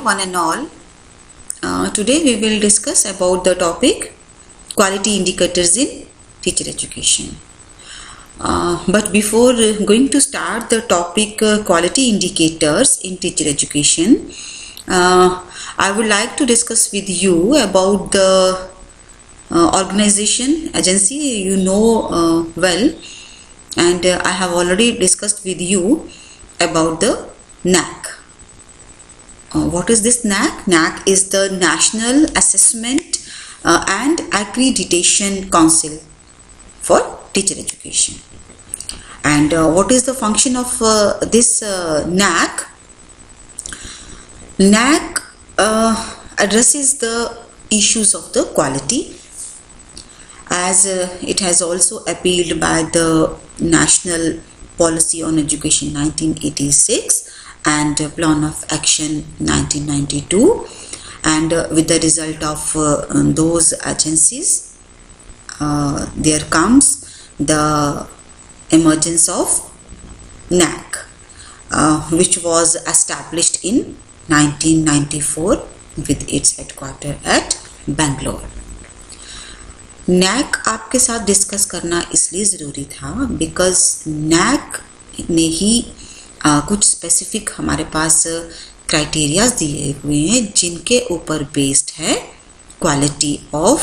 one and all. Today we will discuss about the topic quality indicators in teacher education. But before going to start the topic quality indicators in teacher education, I would like to discuss with you about the organization, agency you know well, and I have already discussed with you about the NAC. What is this NAC? NAC is the National Assessment and Accreditation Council for Teacher Education. And what is the function of this NAC? NAC addresses the issues of the quality, as it has also appealed by the National Policy on Education 1986 and Plan of Action 1992, and with the result of those agencies there comes the emergence of NAC, which was established in 1994 with its headquarters at Bangalore. NAC आपके साथ discuss करना इसलिए ज़रूरी था because NAC ने ही कुछ specific हमारे पास criterias दिए हुए हैं जिनके ऊपर बेस्ड है quality of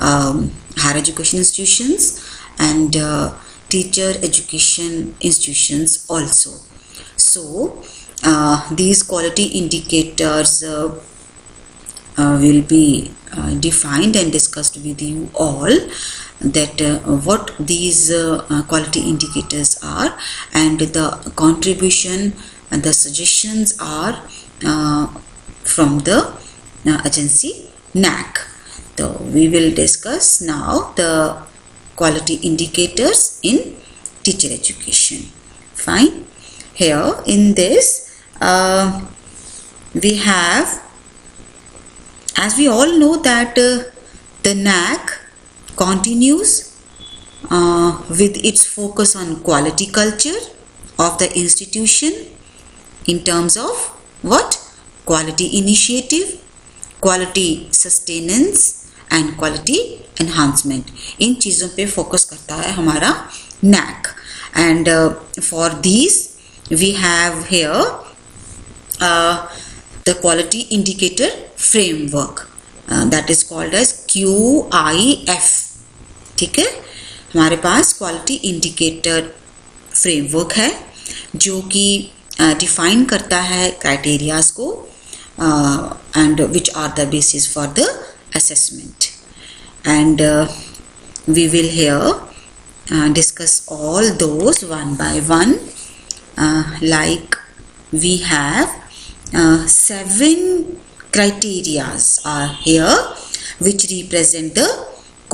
higher education institutions and teacher education institutions also. So these quality indicators will be defined and discussed with you all, that what these quality indicators are and the contribution and the suggestions are from the agency NAC. So we will discuss now the quality indicators in teacher education. Fine. Here in this we have, as we all know, that the NAC continues with its focus on quality culture of the institution in terms of what? Quality initiative, quality sustenance and quality enhancement. इन चीज़ों पे focus करता है हमारा NAC, and for these we have here the quality indicator framework that is called as QIF. ठीक है, हमारे पास quality indicator framework है जो कि डिफाइन करता है क्राइटेरियाज को and which are the basis for the assessment, and we will here discuss all those one by one. Like we have 7 criterias are here which represent the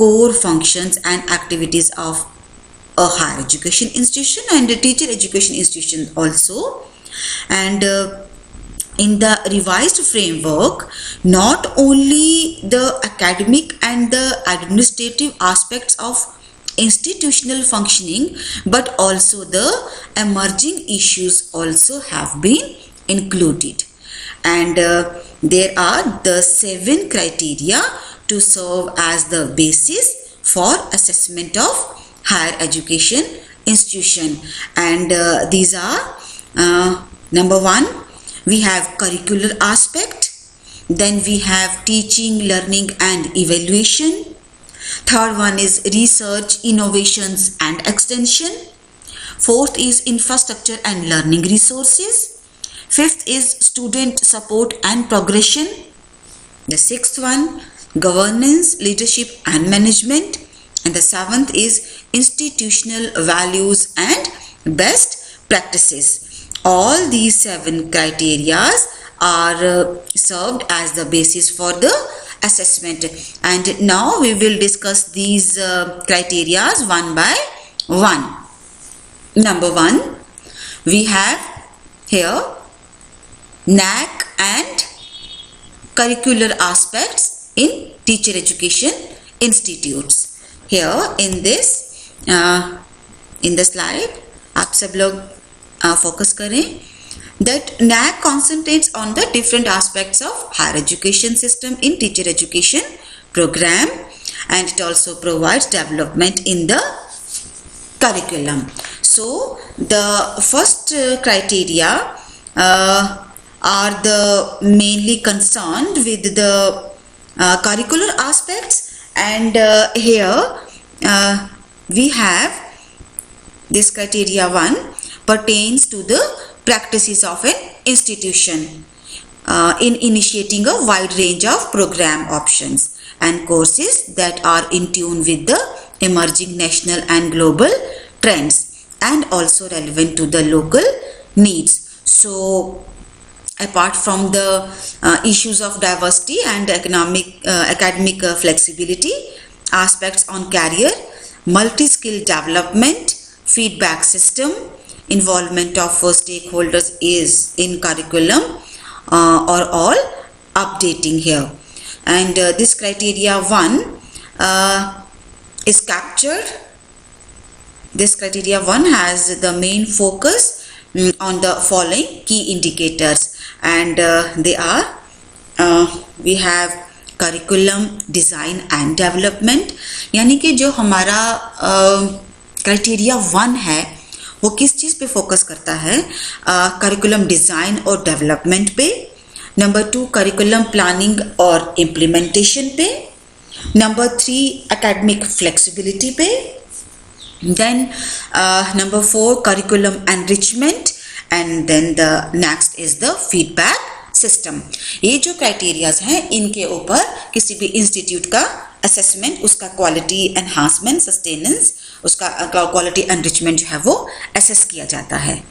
core functions and activities of a higher education institution and a teacher education institution also. And in the revised framework, not only the academic and the administrative aspects of institutional functioning but also the emerging issues also have been included, and there are the 7 criteria to serve as the basis for assessment of higher education institution, and these are number 1, we have curricular aspect, then we have teaching, learning and evaluation. Third one is research, innovations and extension. Fourth is infrastructure and learning resources. Fifth is student support and progression. The sixth one, governance, leadership and management. And the 7th is institutional values and best practices. All these 7 criteria are served as the basis for the assessment, and now we will discuss these criteria one by one. Number 1, we have here NAC and curricular aspects in teacher education institutes. Here in this in the slide आप सब लोग focus करें. that NAC concentrates on the different aspects of higher education system in teacher education program, and it also provides development in the curriculum. So the first criteria are the mainly concerned with the curricular aspects, and here we have this criteria 1 pertains to the practices of an institution in initiating a wide range of program options and courses that are in tune with the emerging national and global trends and also relevant to the local needs. So apart from the issues of diversity and academic flexibility, aspects on career, multi-skill development, feedback system, involvement of stakeholders is in curriculum are all updating here. And this criteria 1 is captured. This criteria 1 has the main focus on the following key indicators, and they are we have curriculum design and development, यानी कि जो हमारा criteria 1 है वो किस चीज़ पे focus करता है, करिकुलम डिज़ाइन और डेवलपमेंट पे. नंबर 2 करिकुलम प्लानिंग और इम्प्लीमेंटेशन पे. नंबर 3 एकेडमिक फ्लेक्सिबिलिटी पे. Then number 4 curriculum enrichment, and then the next is the feedback system. ये जो क्राइटेरियाज हैं इनके ऊपर किसी भी इंस्टीट्यूट का असेसमेंट, उसका क्वालिटी एनहांसमेंट, सस्टेनेंस, उसका क्वालिटी एनरिचमेंट जो है वो असेस किया जाता है.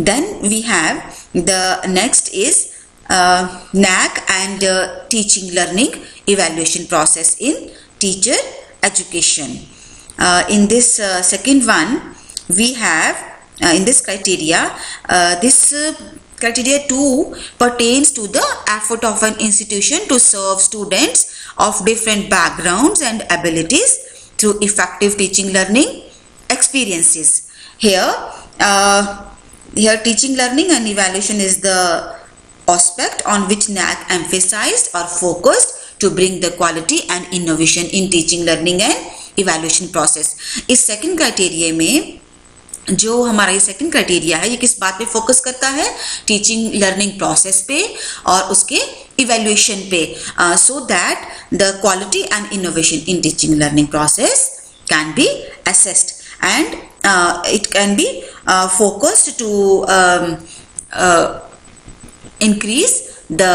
Then we have the next is NAC and teaching learning evaluation process in teacher education. In this second one we have in this criteria, this criteria 2 pertains to the effort of an institution to serve students of different backgrounds and abilities through effective teaching learning experiences. Here teaching learning and evaluation is the aspect on which NAC emphasized or focused to bring the quality and innovation in teaching learning and evaluation process. इस second criteria में जो हमारा ये second criteria है ये किस बात पे फोकस करता है, टीचिंग लर्निंग प्रोसेस पे और उसके इवैल्यूएशन पे, so that the quality and innovation in teaching learning process can be assessed and it can be focused to increase the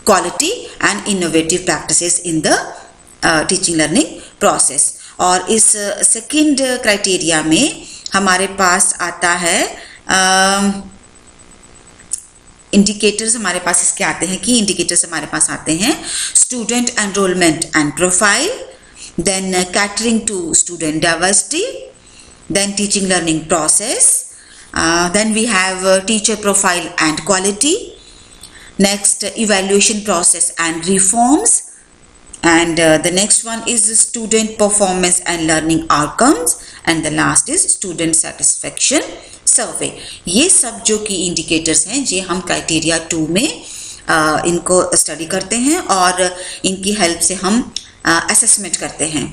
quality and innovative practices in the teaching learning process. और इस second criteria में हमारे पास आता है indicators, हमारे पास इसके आते हैं कि इंडिकेटर्स हमारे पास आते हैं student enrolment and profile, then catering to student diversity, then teaching learning process, then we have teacher profile and quality, next evaluation process and reforms, and the next one is student performance and learning outcomes, and the last is student satisfaction survey. ये सब जो की indicators हैं ये हम criteria 2 में इनको study करते हैं और इनकी help से हम assessment करते हैं.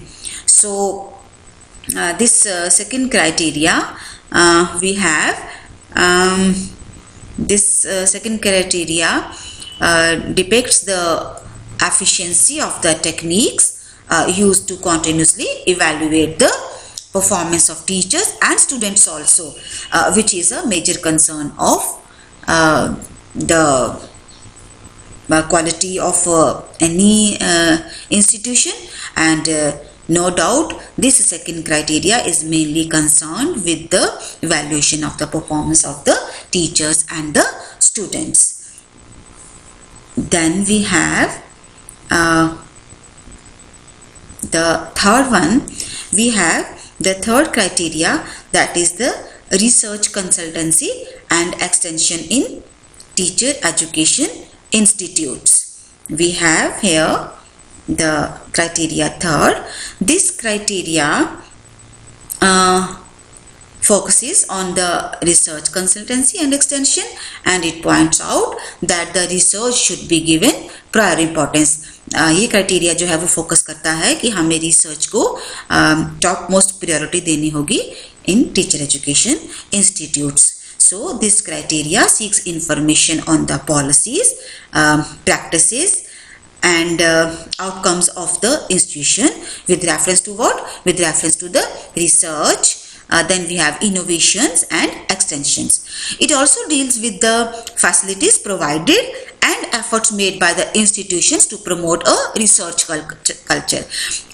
So this second criteria we have this second criteria depicts the efficiency of the techniques used to continuously evaluate the performance of teachers and students also, which is a major concern of the quality of any institution, and no doubt this second criteria is mainly concerned with the evaluation of the performance of the teachers and the students. Then we have the third one. We have the third criteria, that is the research consultancy and extension in teacher education institutes. We have here the criteria third. This criteria focuses on the research consultancy and extension, and it points out that the research should be given prior importance. ये criteria जो है वो focus करता है कि हमें research को top most priority देनी होगी इन teacher education institutes. So this criteria seeks information on the policies, practices and outcomes of the institution with reference to what? With reference to the research. Then we have innovations and extensions. It also deals with the facilities provided and efforts made by the institutions to promote a research culture.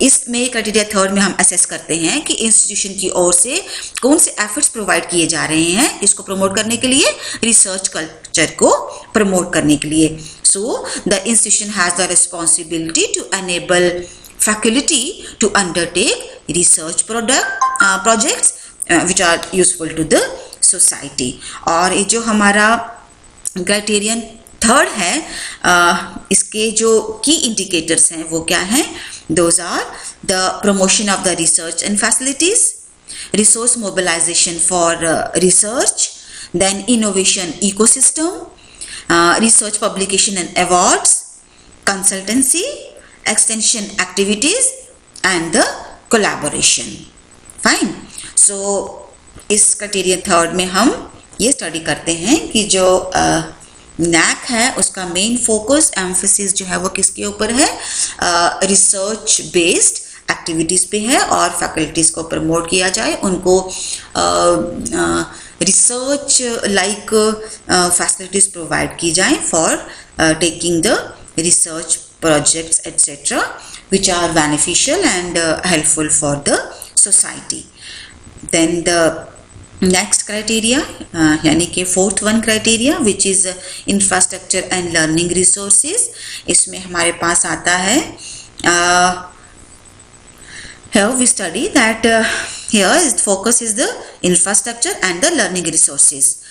इसमें criteria third में हम assess करते हैं कि institution की ओर से कौन से एफर्ट्स प्रोवाइड किए जा रहे हैं इसको प्रमोट करने के लिए, रिसर्च कल्चर को प्रमोट करने के लिए. So the institution has the responsibility to enable faculty to undertake research projects which are useful to the society. और ये जो हमारा क्राइटेरियन थर्ड है, इसके जो की इंडिकेटर्स हैं वो क्या हैं? Those are the promotion of the research and facilities, resource mobilization for research, then innovation ecosystem, research publication and awards, consultancy, extension activities and the collaboration. Fine. So इस criteria third में हम ये study करते हैं कि जो NAAC है उसका मेन फोकस एम्फेसिस जो है वो किसके ऊपर है? रिसर्च बेस्ड एक्टिविटीज़ पे है और फैकल्टीज़ को प्रमोट किया जाए, उनको रिसर्च लाइक फैसिलिटीज़ प्रोवाइड की जाए for taking the research projects etcetera which are beneficial and helpful for the society. Then the next criteria, यानी कि fourth one criteria which is infrastructure and learning resources. इसमें हमारे पास आता है here we study that here is focus is the infrastructure and the learning resources,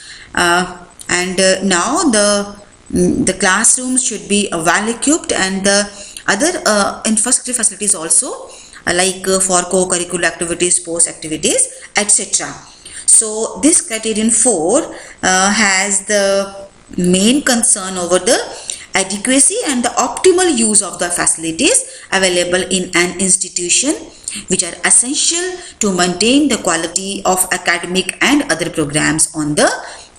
and now the classrooms should be well equipped and the other infrastructure facilities also like for co-curricular activities, sports activities, etc. So this criterion 4 has the main concern over the adequacy and the optimal use of the facilities available in an institution which are essential to maintain the quality of academic and other programs on the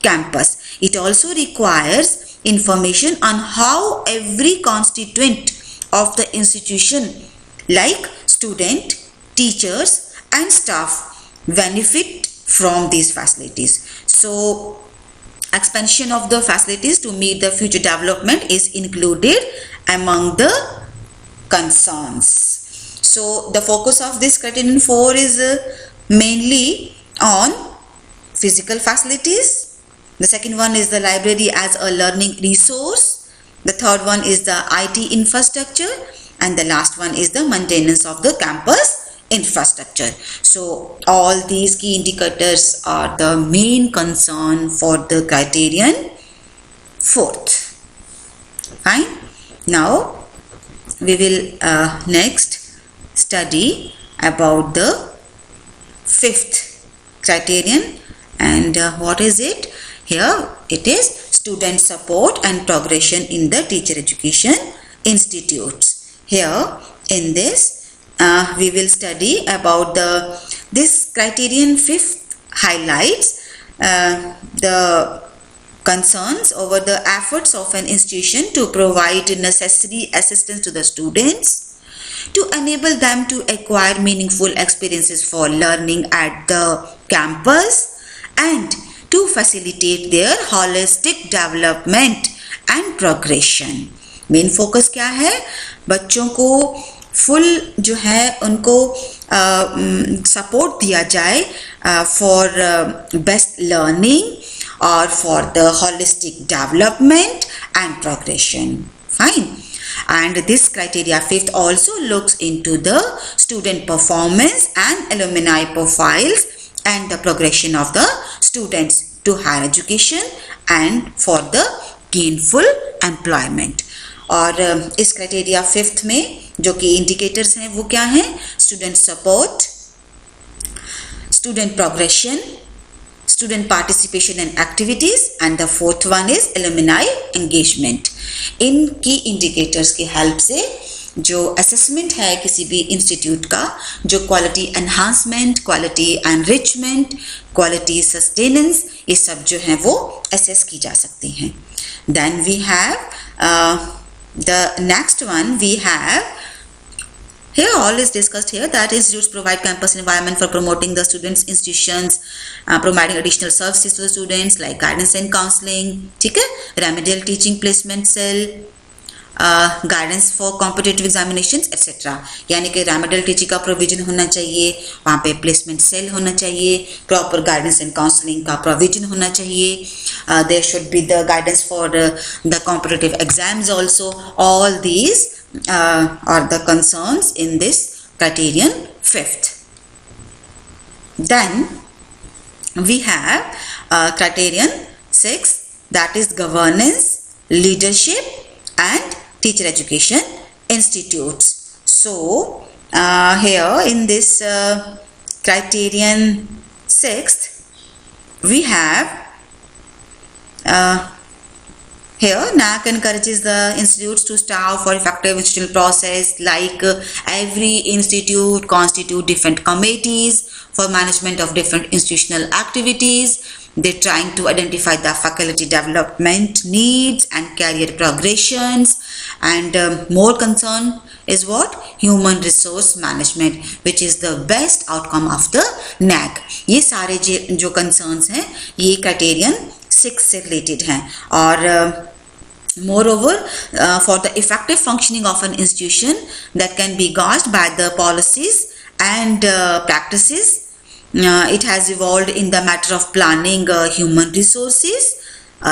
campus. It also requires information on how every constituent of the institution like student, teachers and staff benefit from these facilities. So expansion of the facilities to meet the future development is included among the concerns. So the focus of this criterion 4 is mainly on physical facilities. The second one is the library as a learning resource. The third one is the IT infrastructure. And the last one is the maintenance of the campus infrastructure. So all these key indicators are the main concern for the criterion 4th. Fine. Now we will next study about the 5th criterion, and what is it? Here it is student support and progression in the teacher education institutes. Here in this we will study about this criterion 5th highlights the concerns over the efforts of an institution to provide necessary assistance to the students, to enable them to acquire meaningful experiences for learning at the campus, and to facilitate their holistic development and progression. Main focus क्या है? बच्चों को full जो है उनको support दिया जाए for best learning और for the holistic development and progression. Fine. And this criteria 5th also looks into the student performance and alumni profiles and the progression of the students to higher education and for the gainful employment. और इस criteria 5th में जो कि indicators हैं वो क्या हैं? Student support, student progression, student participation in activities, and the fourth one is alumni engagement. इन की indicators की help से जो assessment है किसी भी institute का, जो quality enhancement, quality enrichment, quality sustenance, ये सब जो है वो assess की जा सकती हैं. Then we have the next one. We have here all is discussed here that institutes provide campus environment for promoting the students, institutions providing additional services to the students like guidance and counseling, ठीक है, remedial teaching placement cell, guidance for competitive examinations etcetera. यानी कि remedial teaching का provision होना चाहिए, वहाँ पे placement cell होना चाहिए, प्रॉपर गाइडेंस एंड काउंसलिंग का प्रोविजन होना चाहिए, there should be the guidance for the competitive exams also. All these are the concerns in this criterion fifth. Then we have criterion 6, that is governance, leadership and teacher education institutes. So here in this criterion 6th we have here NAAC encourages the institutes to strive for effective institutional process, like every institute constitute different committees for management of different institutional activities. They're trying to identify the faculty development needs and career progressions, and more concern is what? Human resource management, which is the best outcome of the NAAC. ये सारे जो concerns हैं ये criterion 6 से related हैं. और moreover, for the effective functioning of an institution that can be gauged by the policies and practices, it has evolved in the matter of planning human resources,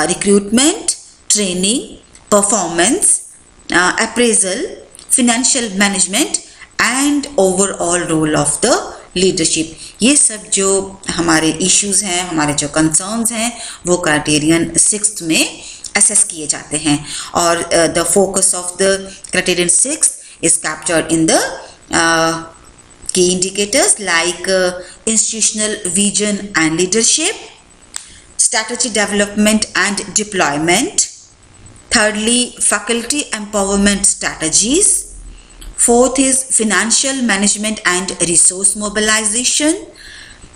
recruitment, training, performance, appraisal, financial management and overall role of the leadership. ये सब जो हमारे issues हैं, हमारे जो concerns हैं, वो criterion 6th में assess किए जाते हैं. और the focus of the criterion 6 is captured in the key indicators like institutional vision and leadership, strategy development and deployment, thirdly faculty empowerment strategies, fourth is financial management and resource mobilization,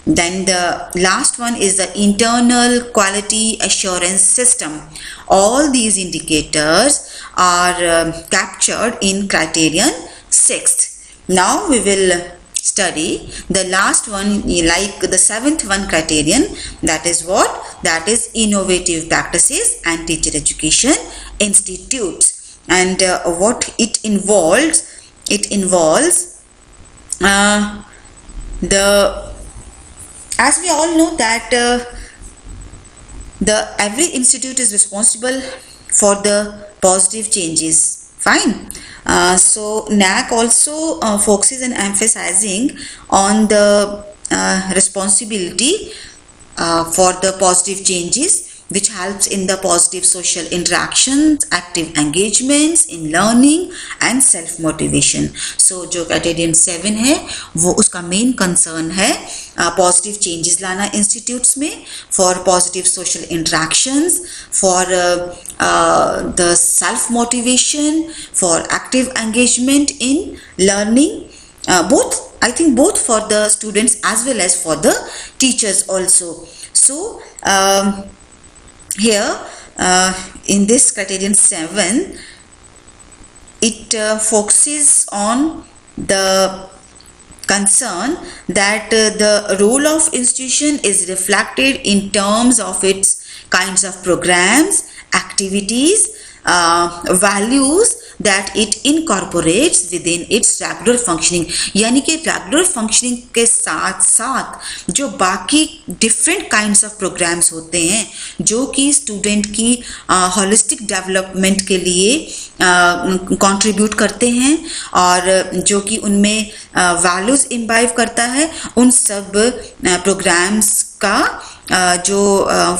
then the last one is the internal quality assurance system. All these indicators are captured in criterion 6th. Now we will study the last one, like the 7th one criterion, that is what? That is innovative practices and teacher education institutes. And what it involves? It involves as we all know that every institute is responsible for the positive changes. Fine. So NAAC also focuses and emphasizing on the responsibility for the positive changes, which helps in the positive social interactions, active engagements in learning and self motivation. So जो criterion 7 है वो उसका main concern है positive changes लाना institutes में, for positive social interactions, for the self motivation, for active engagement in learning, both, I think both for the students as well as for the teachers also. So here in this criterion 7 it focuses on the concern that the role of institution is reflected in terms of its kinds of programs, activities, values that it incorporates within its regular functioning. यानी कि regular functioning के साथ साथ जो बाकी different kinds of programs होते हैं जो कि student की holistic development के लिए contribute करते हैं और जो कि उनमें values imbibe करता है, उन सब programs का जो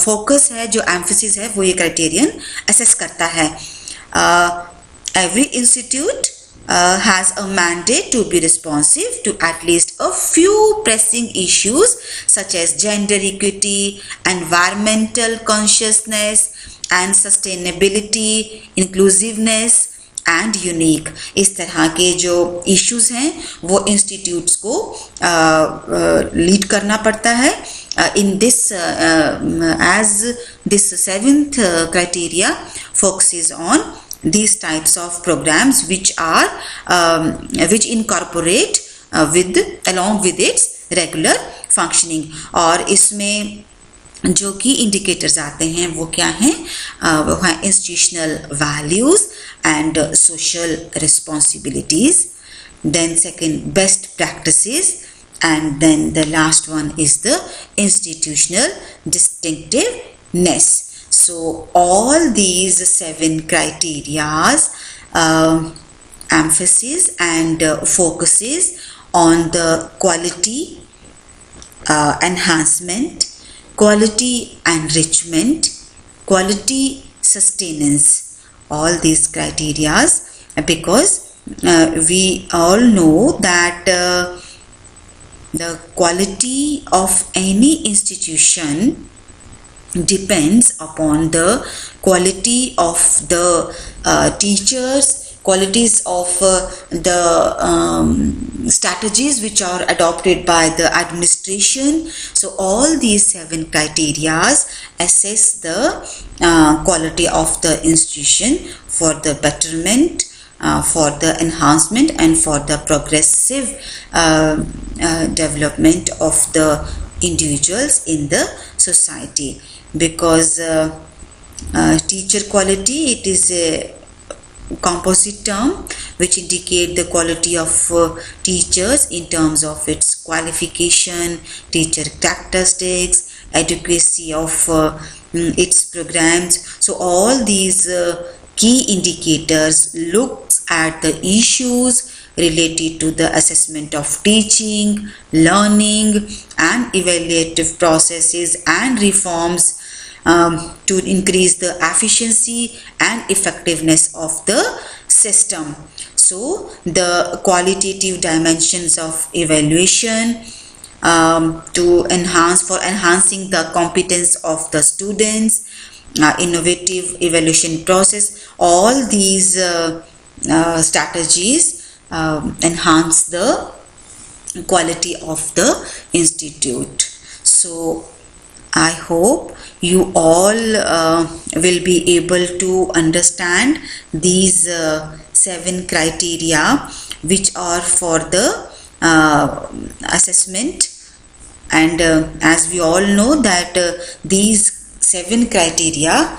focus है, जो emphasis है, वो ये criterion assess करता है. Every institute has a mandate to be responsive to at least a few pressing issues such as gender equity, environmental consciousness and sustainability, inclusiveness and unique. इस तरह के जो इश्यूज हैं वो इंस्टीट्यूट्स को लीड करना पड़ता है. In this as this seventh criteria focuses on these types of programs which incorporate along with its regular functioning. और इसमें जो की इंडिकेटर्स आते हैं वो क्या हैं? वो हैं institutional values and social responsibilities. Then second best practices, and then the last one is the institutional distinctiveness. So all these 7 criterias emphasis and focuses on the quality enhancement, quality enrichment, quality sustenance. All these criterias, because we all know that the quality of any institution depends upon the quality of the teachers, qualities of the strategies which are adopted by the administration. So all these 7 criteria assess the quality of the institution for the betterment, for the enhancement and for the progressive development of the individuals in the society. Because teacher quality, it is a composite term which indicate the quality of teachers in terms of its qualification, teacher characteristics, adequacy of its programs. So all these key indicators looks at the issues related to the assessment of teaching, learning and evaluative processes and reforms to increase the efficiency and effectiveness of the system. So the qualitative dimensions of evaluation to enhancing the competence of the students, innovative evaluation process, all these strategies enhance the quality of the institute. So I hope you all will be able to understand these 7 criteria which are for the assessment. And as we all know that these 7 criteria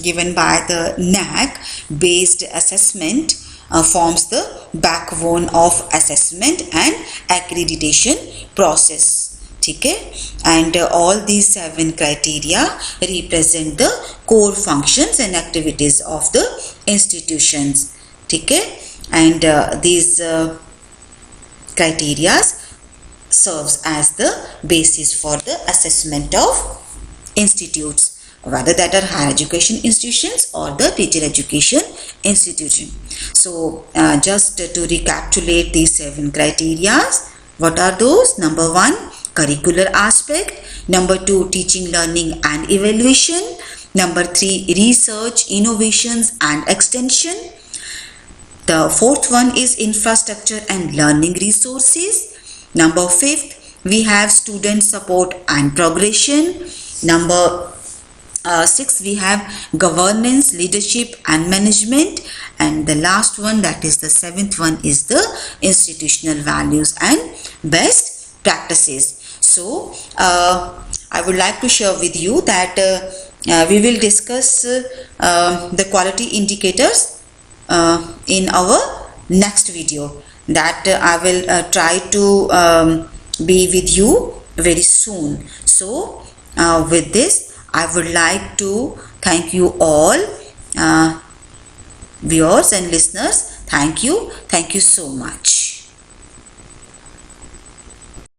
given by the NAAC based assessment forms the backbone of assessment and accreditation process. ठीक है? And all these 7 criteria represent the core functions and activities of the institutions. ठीक है? And these criteria serves as the basis for the assessment of institutes, whether that are higher education institutions or the teacher education institution. So just to recapitulate these 7 criteria, what are those? Number 1, curricular aspect. Number 2, teaching, learning and evaluation. Number 3, research, innovations and extension. The 4th one is infrastructure and learning resources. Number 5th, we have student support and progression. Number 6, we have governance, leadership and management. And the last one, that is the 7th one, is the institutional values and best practices. So I would like to share with you that we will discuss the quality indicators in our next video, that I will try to be with you very soon. So with this I would like to thank you all viewers and listeners. Thank you so much.